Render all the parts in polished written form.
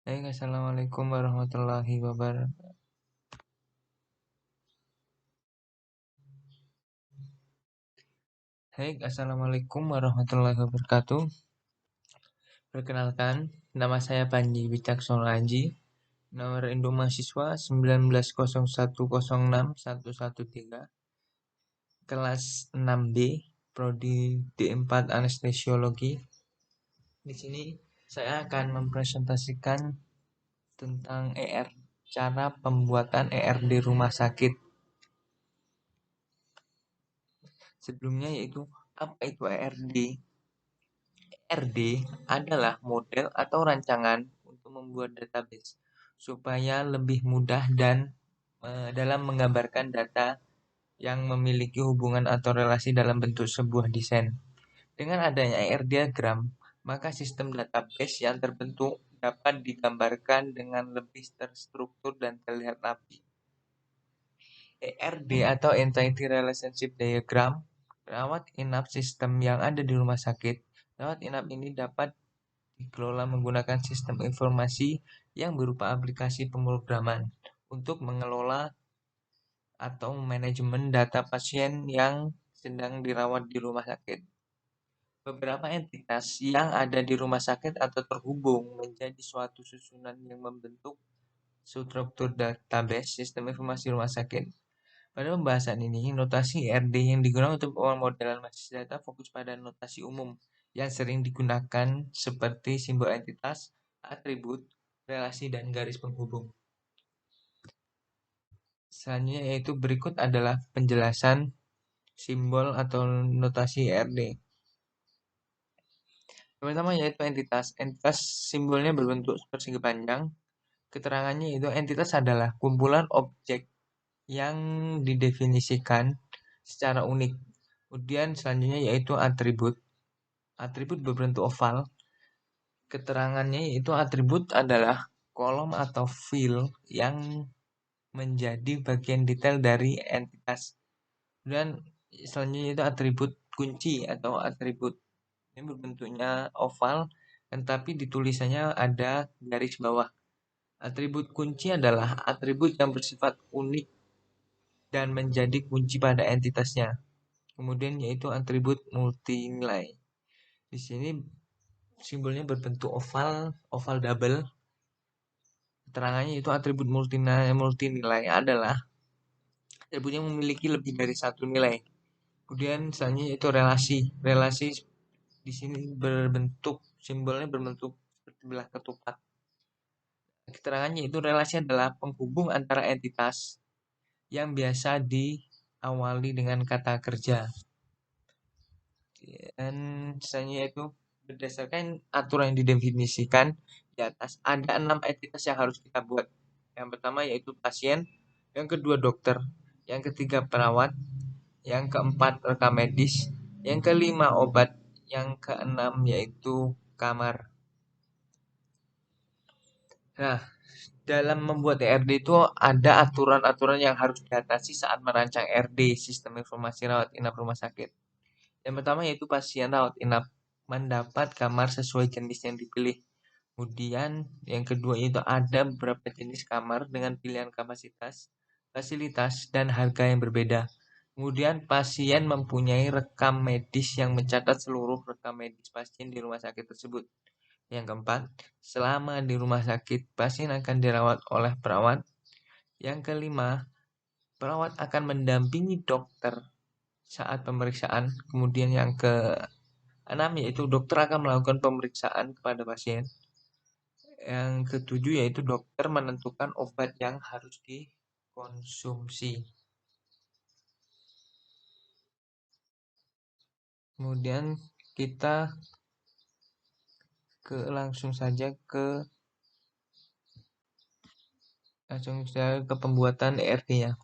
Baik, Assalamualaikum warahmatullahi wabarakatuh. Assalamualaikum warahmatullahi wabarakatuh. Perkenalkan, nama saya Panji Wicaksono Aji. Nomor induk mahasiswa 1901061113, kelas 6B, prodi D4 Anestesiologi. Di sini saya akan mempresentasikan tentang cara pembuatan di rumah sakit. Sebelumnya yaitu apa itu ERD? ERD adalah model atau rancangan untuk membuat database supaya lebih mudah dan dalam menggambarkan data yang memiliki hubungan atau relasi dalam bentuk sebuah desain. Dengan adanya ER diagram, maka sistem database yang terbentuk dapat digambarkan dengan lebih terstruktur dan terlihat rapi. ERD atau Entity Relationship Diagram, rawat inap sistem yang ada di rumah sakit. Rawat inap ini dapat dikelola menggunakan sistem informasi yang berupa aplikasi pemrograman untuk mengelola atau manajemen data pasien yang sedang dirawat di rumah sakit. Beberapa entitas yang ada di rumah sakit atau terhubung menjadi suatu susunan yang membentuk struktur database sistem informasi rumah sakit. Pada pembahasan ini, notasi ERD yang digunakan untuk pemodelan matriks data fokus pada notasi umum yang sering digunakan seperti simbol entitas, atribut, relasi, dan garis penghubung. Selanjutnya yaitu berikut adalah penjelasan simbol atau notasi ERD. Pertama yaitu entitas. Entitas simbolnya berbentuk persegi panjang. Keterangannya yaitu entitas adalah kumpulan objek yang didefinisikan secara unik. Kemudian selanjutnya yaitu atribut. Atribut berbentuk oval. Keterangannya yaitu atribut adalah kolom atau field yang menjadi bagian detail dari entitas. Dan selanjutnya itu atribut kunci atau atribut. Ini berbentuknya oval, tetapi di tulisannya ada garis bawah. Atribut kunci adalah atribut yang bersifat unik dan menjadi kunci pada entitasnya. Kemudian yaitu atribut multinilai. Di sini simbolnya berbentuk oval, oval double. Keterangannya itu atribut multinilai adalah atribut yang memiliki lebih dari satu nilai. Kemudian selanjutnya itu relasi. Relasi di sini berbentuk simbolnya berbentuk seperti belah ketupat. Keterangannya itu relasi adalah penghubung antara entitas yang biasa diawali dengan kata kerja. Dan selanjutnya itu berdasarkan aturan yang didefinisikan di atas ada 6 entitas yang harus kita buat. Yang pertama yaitu pasien, yang kedua dokter, yang ketiga perawat, yang keempat rekam medis, yang kelima obat, yang keenam yaitu kamar. Nah, dalam membuat ERD itu ada aturan-aturan yang harus diatasi saat merancang ERD, sistem informasi rawat inap rumah sakit. Yang pertama yaitu pasien rawat inap mendapat kamar sesuai jenis yang dipilih. Kemudian yang kedua itu ada beberapa jenis kamar dengan pilihan kapasitas, fasilitas, dan harga yang berbeda. Kemudian pasien mempunyai rekam medis yang mencatat seluruh rekam medis pasien di rumah sakit tersebut. Yang keempat, selama di rumah sakit pasien akan dirawat oleh perawat. Yang kelima, perawat akan mendampingi dokter saat pemeriksaan. Kemudian yang keenam yaitu dokter akan melakukan pemeriksaan kepada pasien. Yang ketujuh yaitu dokter menentukan obat yang harus dikonsumsi. Kemudian kita langsung saja ke pembuatan ERD-nya.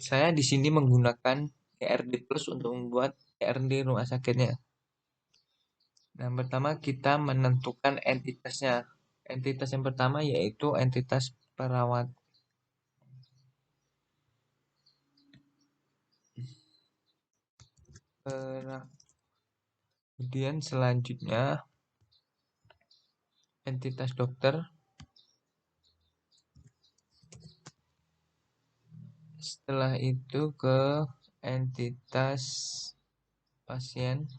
Saya di sini menggunakan ERD Plus untuk membuat ERD rumah sakitnya. Yang pertama kita menentukan entitasnya. Entitas yang pertama yaitu entitas perawat. Kemudian selanjutnya entitas dokter. Setelah itu ke entitas pasien.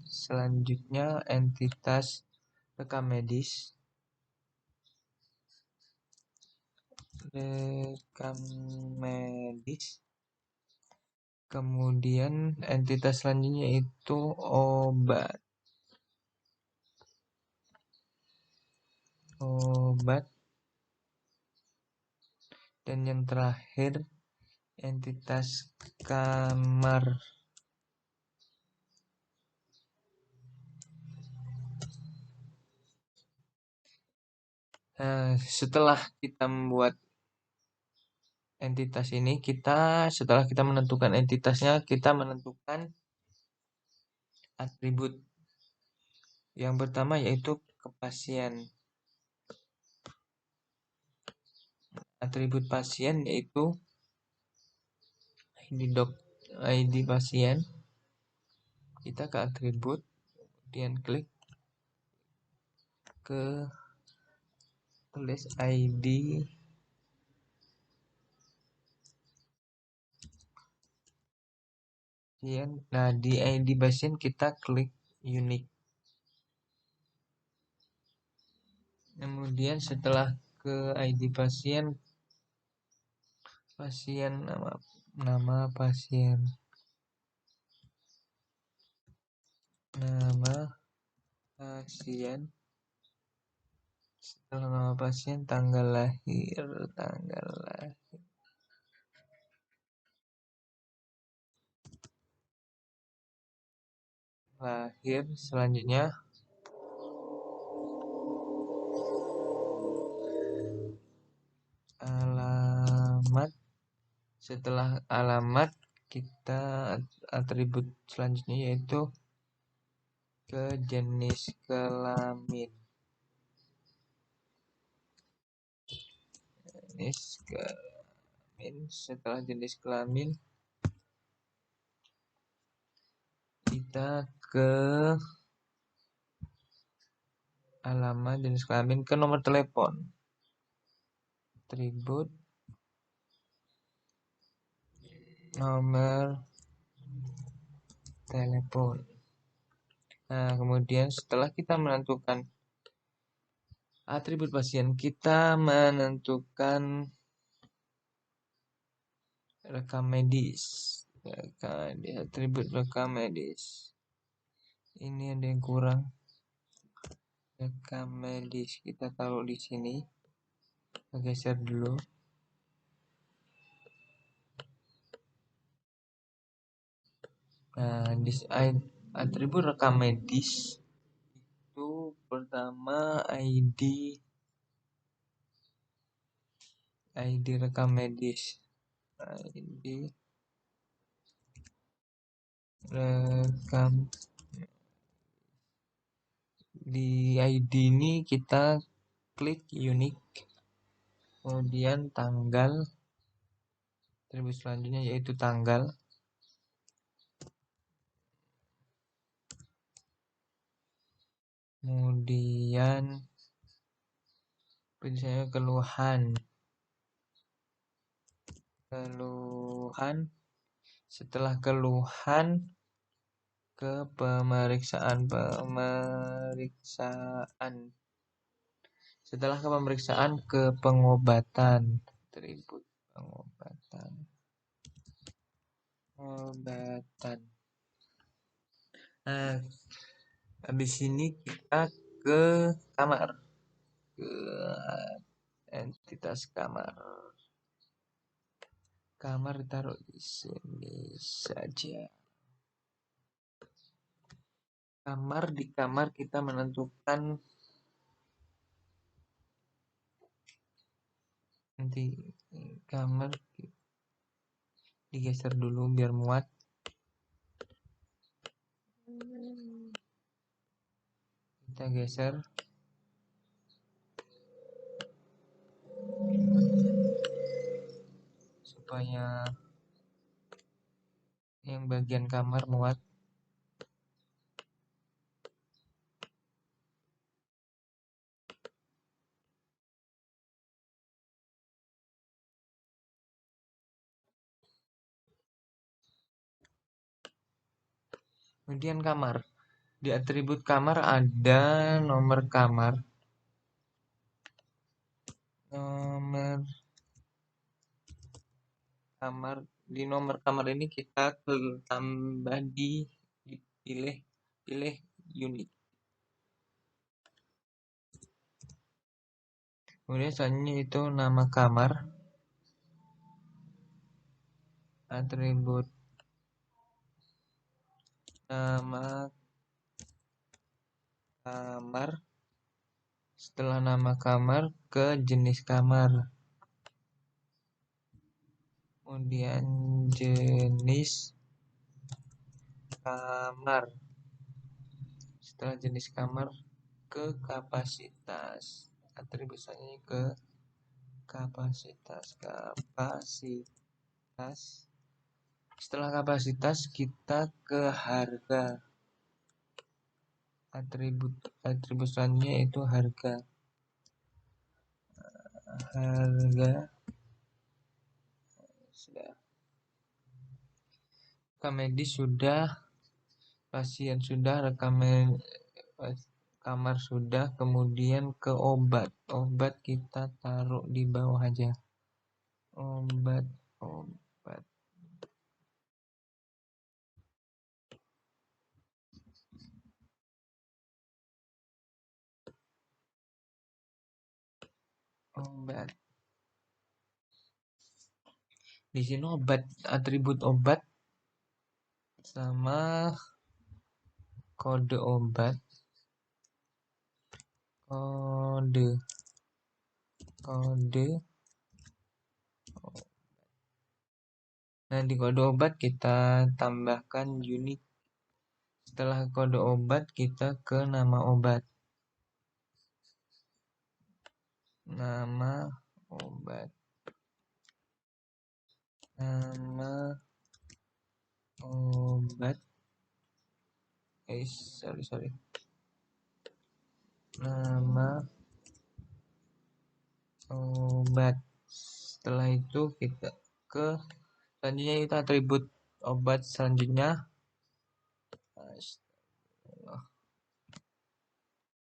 Selanjutnya entitas rekam medis. Kemudian entitas selanjutnya itu obat. Dan yang terakhir entitas kamar. Setelah kita membuat entitas ini, setelah kita menentukan entitasnya, kita menentukan atribut. Yang pertama yaitu pasien. Atribut pasien yaitu ID pasien. Kita ke atribut, kemudian klik ke tulis ID. Nah, di ID pasien kita klik unique. Kemudian setelah ke ID pasien, nama pasien, setelah nama pasien, tanggal lahir, selanjutnya alamat. Setelah alamat, kita atribut selanjutnya yaitu ke jenis kelamin. Setelah jenis kelamin, kita ke alamat, jenis kelamin, ke nomor telepon. Atribut nomor telepon. Nah, kemudian setelah kita menentukan atribut pasien, kita menentukan rekam medis. Atribut rekam medis. Ini ada yang kurang. Rekam medis kita taruh di sini. Kita geser dulu. Nah, di atribut rekam medis itu pertama ID rekam medis. ID rekam. Di ID ini kita klik unique, kemudian tanggal. Atribut selanjutnya yaitu tanggal. Kemudian misalnya keluhan. Setelah keluhan, ke pemeriksaan. Setelah ke pemeriksaan, ke pengobatan. Atribut pengobatan. Nah, habis ini kita ke kamar. Ke entitas kamar. Kamar taruh di sini saja. Di kamar kita menentukan nanti kamar digeser dulu biar muat. Kita geser supaya yang bagian kamar muat. Kemudian kamar. Di atribut kamar ada nomor kamar. Nomor kamar. Di nomor kamar ini kita tambah pilih unit. Kemudian selanjutnya itu nama kamar. Atribut nama kamar. Setelah nama kamar ke jenis kamar. Kemudian jenis kamar. Setelah jenis kamar ke kapasitas. Atribut selanjutnya ke kapasitas. Setelah kapasitas kita ke harga. Atribut selanjutnya itu harga. Sudah. Rekam medis sudah, pasien sudah, kamar sudah, kemudian ke obat. Obat kita taruh di bawah aja. Obat. Di sini obat, atribut obat sama kode obat. Nah, di kode obat kita tambahkan unit. Setelah kode obat kita ke nama obat. Nama obat. Nama obat. Setelah itu kita ke selanjutnya itu atribut obat selanjutnya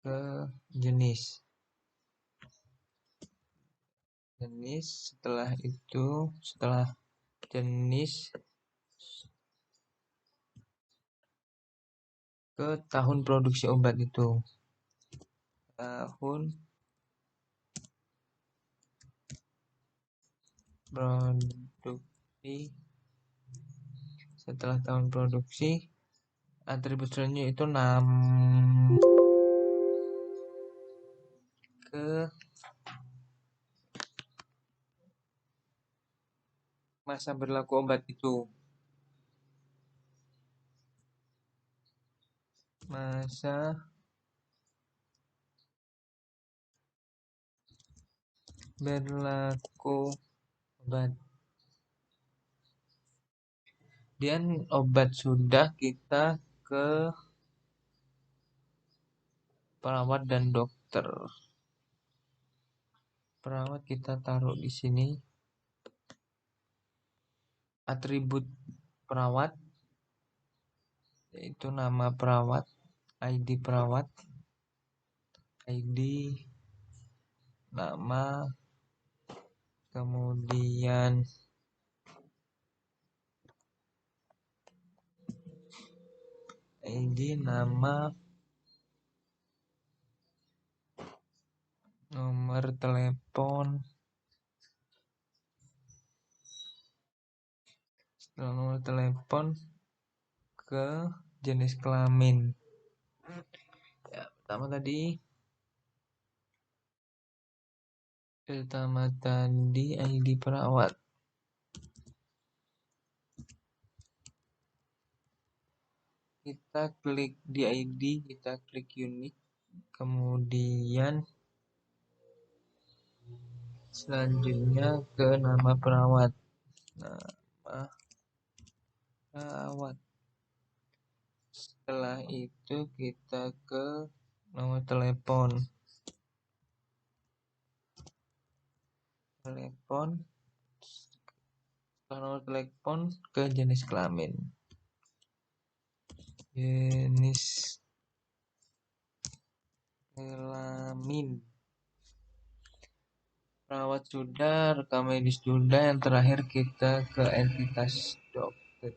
ke jenis. Setelah jenis ke tahun produksi obat itu. Tahun produksi. Setelah tahun produksi, atribut selanjutnya itu ke masa berlaku obat itu. Masa berlaku obat. Dan obat sudah, kita ke perawat dan dokter. Perawat kita taruh di sini. Atribut perawat yaitu nama perawat, ID perawat, ID, nama, kemudian ID, nama, nomor telepon. Setelah nomor telepon ke jenis kelamin. Ya, pertama tadi ID perawat. Kita klik di ID, kita klik unit, kemudian selanjutnya ke nama perawat. Nama perawat. Setelah itu kita ke nomor telepon. Setelah nomor telepon ke jenis kelamin. Jenis kelamin. Perawat sudah, rekam medis sudah, yang terakhir kita ke entitas dokter.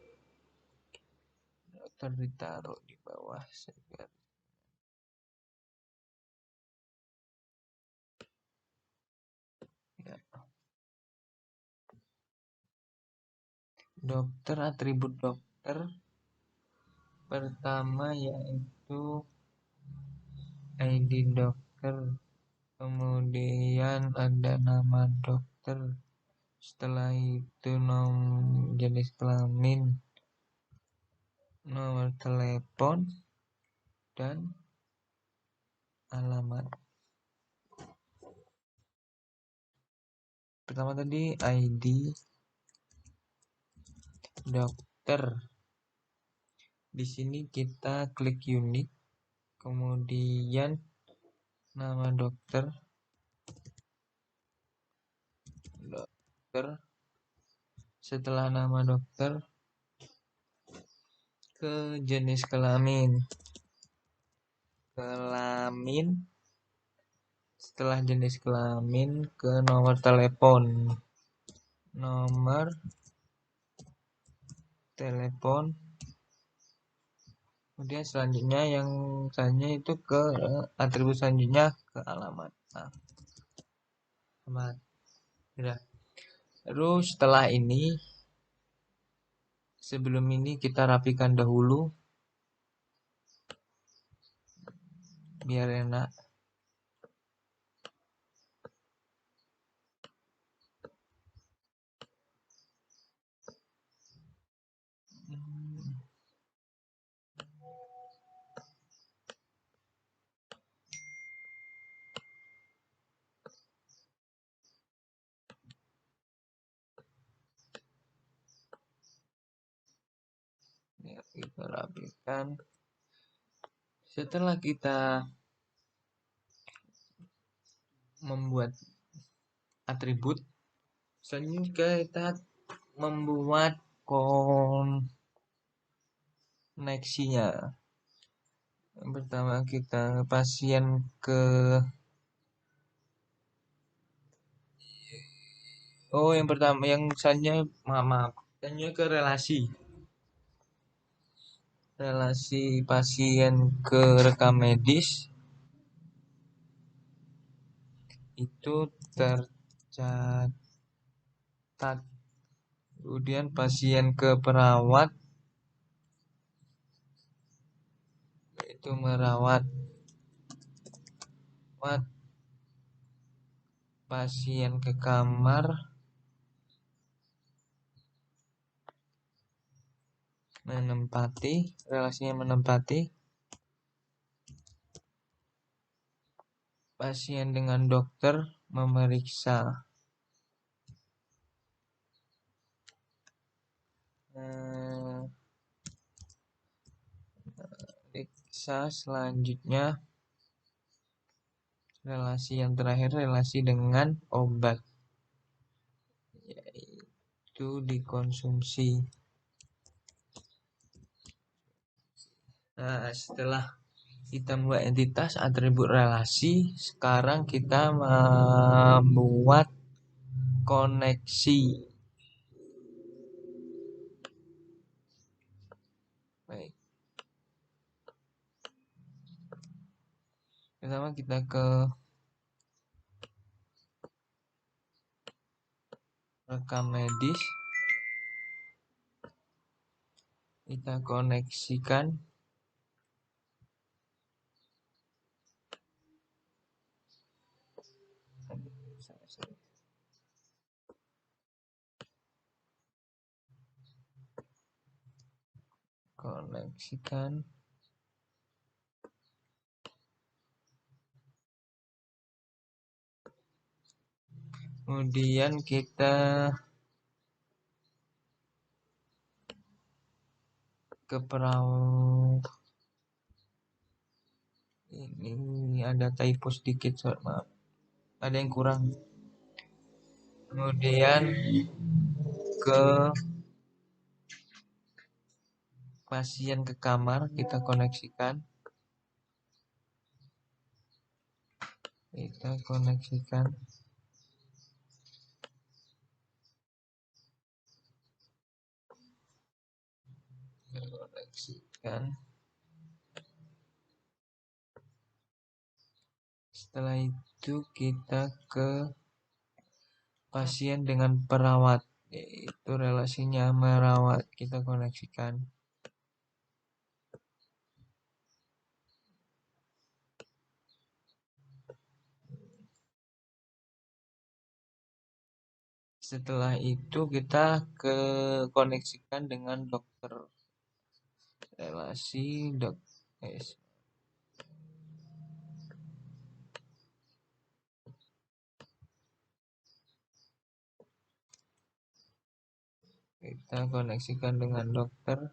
Dokter ditaruh di bawah segar. Ya. Dokter, atribut dokter pertama yaitu ID dokter, kemudian ada nama dokter, setelah itu jenis kelamin, nomor telepon, dan alamat. Pertama tadi ID dokter. Di sini kita klik unik, kemudian nama dokter, setelah nama dokter ke jenis kelamin, setelah jenis kelamin ke nomor telepon, kemudian selanjutnya yang selanjutnya itu ke atribut selanjutnya ke alamat. Alamat. Sudah. Terus setelah ini, sebelum ini kita rapikan dahulu biar enak. Ya, kita rapikan. Setelah kita membuat atribut, selanjutnya kita membuat koneksinya. Yang pertama kita pasien ke yang pertama yang selanjutnya maaf. Selanjutnya ke relasi pasien ke rekam medis itu tercatat. Kemudian pasien ke perawat itu merawat. Pasien ke kamar relasinya menempati. Pasien dengan dokter memeriksa. Selanjutnya relasi yang terakhir, relasi dengan obat, yaitu dikonsumsi. Nah, setelah kita membuat entitas atribut relasi, sekarang kita membuat koneksi. Baik. Pertama kita ke rekam medis. Kita koneksikan. Kemudian kita ke perawat. Ini ada typo sedikit, maaf. Ada yang kurang. Kemudian ke pasien ke kamar kita koneksikan. Kita koneksikan. Setelah itu kita ke pasien dengan perawat, yaitu relasinya merawat, kita koneksikan. Setelah itu kita ke koneksikan dengan dokter, relasi kita koneksikan dengan dokter.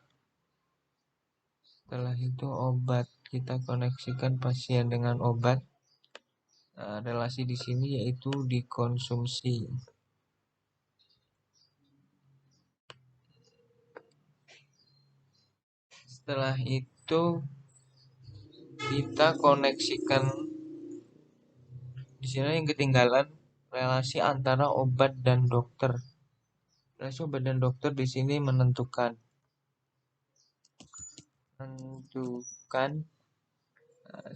Setelah itu obat, kita koneksikan pasien dengan obat. Nah, relasi di sini yaitu dikonsumsi. Setelah itu kita koneksikan, di sini yang ketinggalan relasi antara obat dan dokter. Relasi obat dan dokter di sini menentukan. Nah,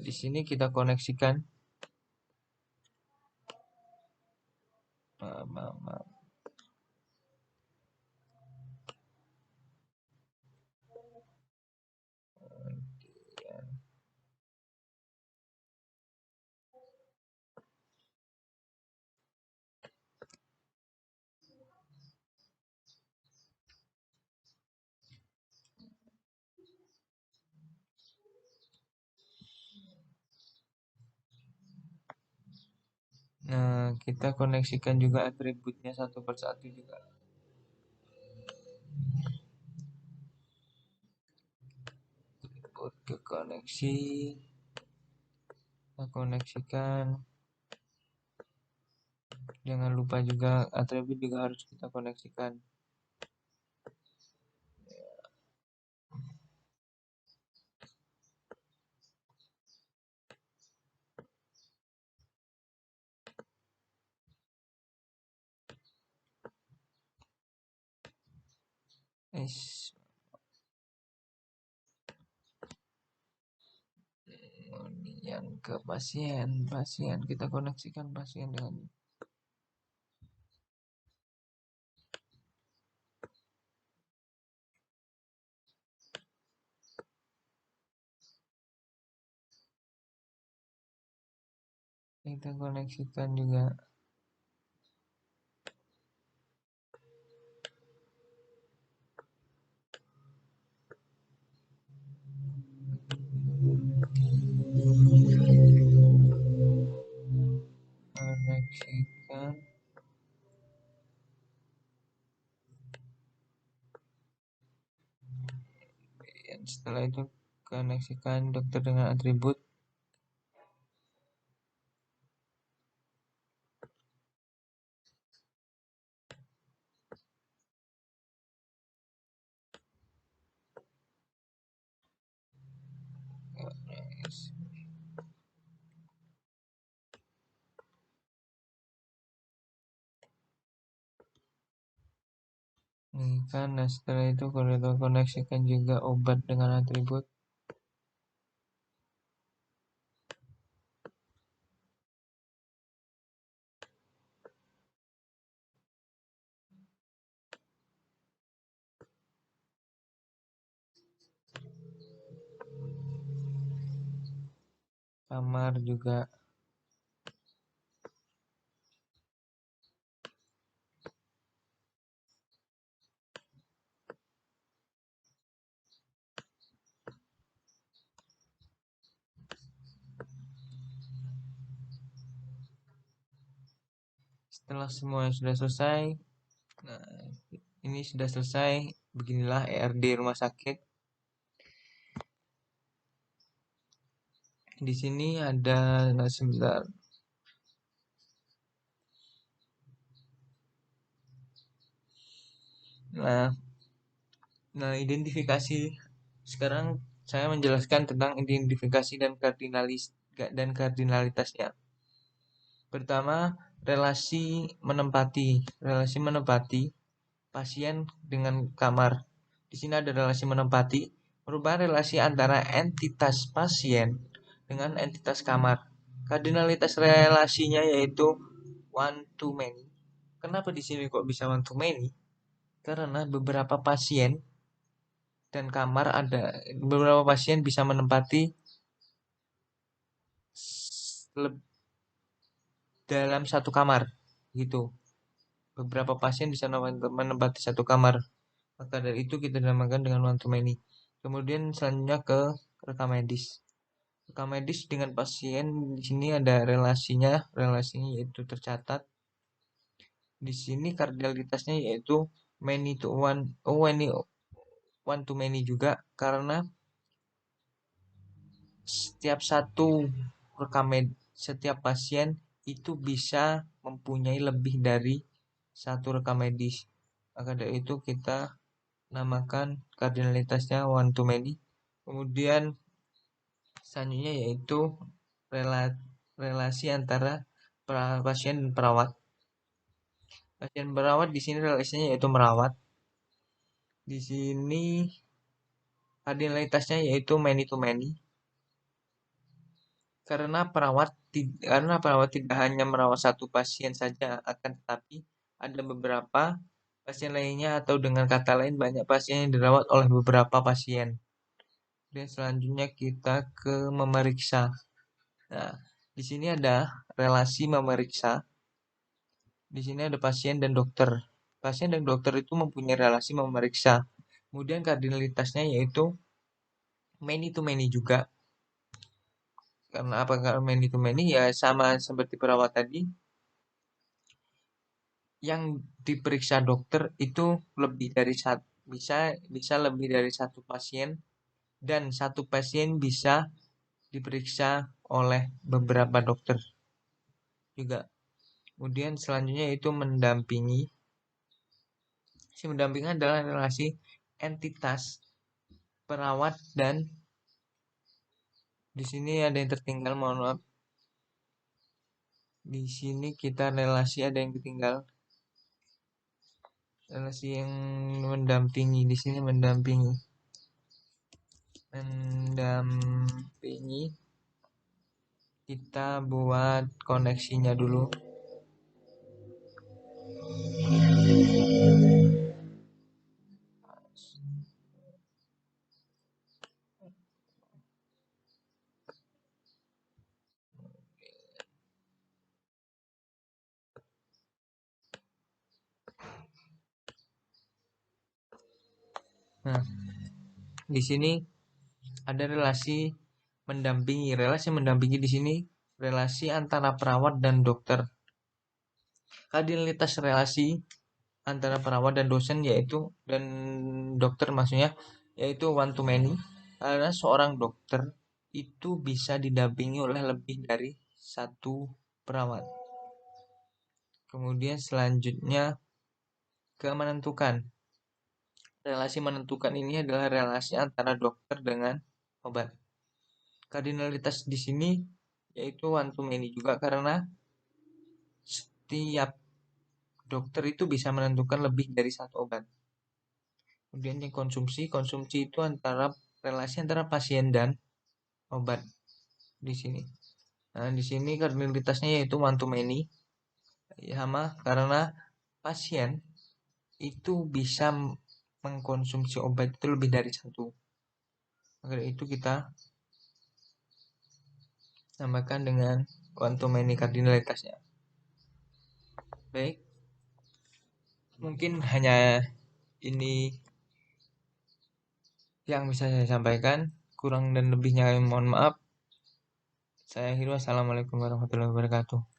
di sini kita koneksikan. Maaf. Nah, kita koneksikan juga atributnya satu persatu juga. Atribut ke koneksi, kita koneksikan. Jangan lupa juga atribut juga harus kita koneksikan. Kemudian ke pasien kita koneksikan pasien dengan kita koneksikan juga. Koneksikan. Setelah itu koneksikan dokter dengan atribut. Nah, setelah itu kita koneksikan juga obat dengan atribut. Kamar juga. Setelah semua sudah selesai, nah ini sudah selesai. Beginilah ERD rumah sakit. Di sini ada, nah sebentar. Nah, identifikasi. Sekarang saya menjelaskan tentang identifikasi dan kardinalitasnya. Pertama, relasi menempati pasien dengan kamar. Di sini ada relasi menempati, merupakan relasi antara entitas pasien dengan entitas kamar. Kardinalitas relasinya yaitu one to many. Kenapa di sini kok bisa one to many? Karena beberapa pasien bisa menempati dalam satu kamar, gitu. Beberapa pasien bisa menempati satu kamar. Maka dari itu kita dinamakan dengan one to many. Kemudian selanjutnya ke rekam medis. Rekam medis dengan pasien di sini ada relasinya yaitu tercatat. Di sini kardinalitasnya yaitu many to one, one to many juga, karena setiap pasien itu bisa mempunyai lebih dari satu rekam medis. Maka dari itu kita namakan kardinalitasnya one to many. Kemudian selanjutnya yaitu relasi antara pasien dan perawat. Pasien perawat di sini relasinya yaitu merawat. Di sini kardinalitasnya yaitu many to many. Karena perawat tidak hanya merawat satu pasien saja, akan tetapi ada beberapa pasien lainnya, atau dengan kata lain banyak pasien yang dirawat oleh beberapa pasien. Dan selanjutnya kita ke memeriksa. Nah, di sini ada relasi memeriksa. Di sini ada pasien dan dokter. Pasien dan dokter itu mempunyai relasi memeriksa. Kemudian kardinalitasnya yaitu many to many juga. Karena apakah many to many? Ya sama seperti perawat tadi. Yang diperiksa dokter itu bisa lebih dari satu pasien, dan satu pasien bisa diperiksa oleh beberapa dokter juga. Kemudian selanjutnya itu mendampingi. Mendampingi adalah relasi entitas perawat dan di sini ada yang tertinggal, mohon maaf. Di sini kita ada yang ketinggal. Relasi yang mendampingi di sini mendampingi. Kita buat koneksinya dulu. Nah, di sini ada relasi mendampingi. Relasi mendampingi di sini relasi antara perawat dan dokter. Kardinalitas relasi antara perawat dan dokter maksudnya yaitu one to many, karena seorang dokter itu bisa didampingi oleh lebih dari satu perawat. Kemudian selanjutnya ke menentukan. Relasi menentukan ini adalah relasi antara dokter dengan obat. Kardinalitas di sini yaitu one to many juga, karena setiap dokter itu bisa menentukan lebih dari satu obat. Kemudian yang konsumsi itu relasi antara pasien dan obat di sini. Nah, di sini kardinalitasnya yaitu one to many, sama karena pasien itu bisa mengkonsumsi obat itu lebih dari satu. Maka itu kita namakan dengan one to many kardinalitasnya. Baik, mungkin hanya ini yang bisa saya sampaikan. Kurang dan lebihnya mohon maaf. Saya akhiri. Wassalamualaikum warahmatullahi wabarakatuh.